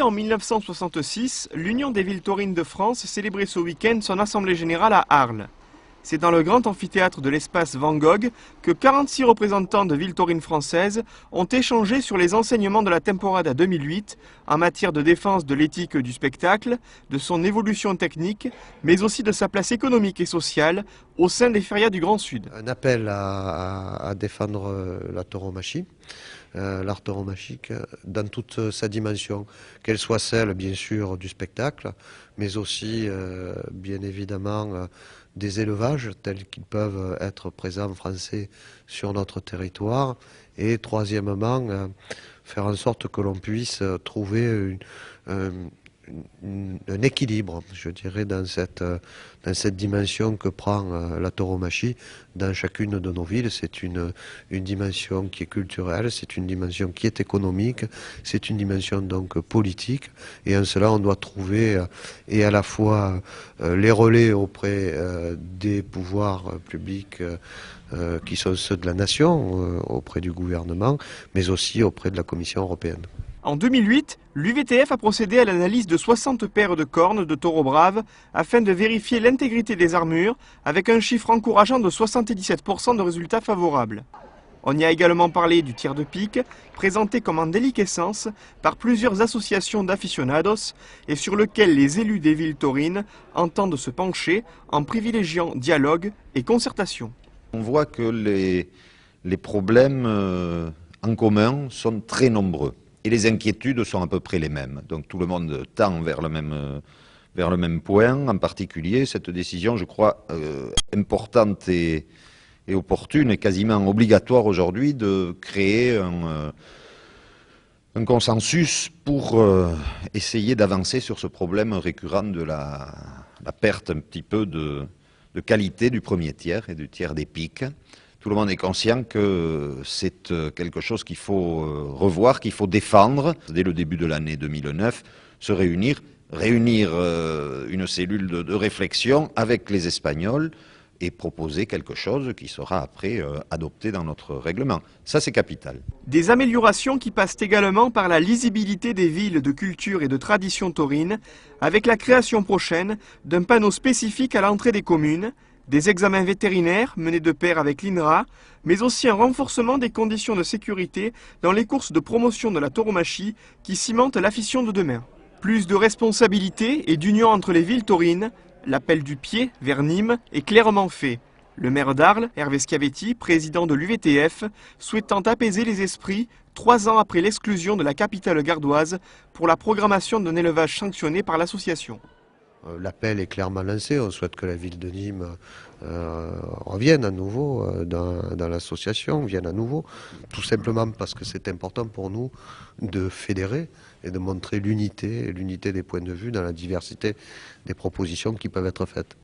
en 1966, l'Union des villes taurines de France célébrait ce week-end son assemblée générale à Arles. C'est dans le grand amphithéâtre de l'espace Van Gogh que 46 représentants de villes taurines françaises ont échangé sur les enseignements de la Temporada 2008 en matière de défense de l'éthique du spectacle, de son évolution technique, mais aussi de sa place économique et sociale au sein des férias du Grand Sud. Un appel à défendre la tauromachie, l'art tauromachique dans toute sa dimension, qu'elle soit celle bien sûr du spectacle, mais aussi bien évidemment des élevages tels qu'ils peuvent être présents français sur notre territoire, et troisièmement faire en sorte que l'on puisse trouver un équilibre, je dirais, dans cette dimension que prend la tauromachie dans chacune de nos villes. C'est une dimension qui est culturelle, c'est une dimension qui est économique, c'est une dimension donc politique, et en cela on doit trouver et à la fois les relais auprès des pouvoirs publics qui sont ceux de la nation, auprès du gouvernement, mais aussi auprès de la Commission européenne. En 2008, l'UVTF a procédé à l'analyse de 60 paires de cornes de taureaux braves afin de vérifier l'intégrité des armures avec un chiffre encourageant de 77% de résultats favorables. On y a également parlé du tir de pique, présenté comme en déliquescence par plusieurs associations d'aficionados et sur lequel les élus des villes taurines entendent se pencher en privilégiant dialogue et concertation. On voit que les problèmes en commun sont très nombreux. Et les inquiétudes sont à peu près les mêmes. Donc tout le monde tend vers le même point. En particulier, cette décision, je crois, importante et opportune et quasiment obligatoire aujourd'hui de créer un consensus pour essayer d'avancer sur ce problème récurrent de la perte un petit peu de qualité du premier tiers et du tiers des piques. Tout le monde est conscient que c'est quelque chose qu'il faut revoir, qu'il faut défendre. Dès le début de l'année 2009, se réunir une cellule de réflexion avec les Espagnols et proposer quelque chose qui sera après adopté dans notre règlement. Ça, c'est capital. Des améliorations qui passent également par la lisibilité des villes de culture et de tradition taurine, avec la création prochaine d'un panneau spécifique à l'entrée des communes, des examens vétérinaires menés de pair avec l'INRA, mais aussi un renforcement des conditions de sécurité dans les courses de promotion de la tauromachie qui cimentent l'afition de demain. Plus de responsabilité et d'union entre les villes taurines, l'appel du pied vers Nîmes est clairement fait. Le maire d'Arles, Hervé Schiavetti, président de l'UVTF, souhaitant apaiser les esprits 3 ans après l'exclusion de la capitale gardoise pour la programmation d'un élevage sanctionné par l'association. L'appel est clairement lancé, on souhaite que la ville de Nîmes revienne à nouveau dans l'association, vienne à nouveau, tout simplement parce que c'est important pour nous de fédérer et de montrer l'unité des points de vue dans la diversité des propositions qui peuvent être faites.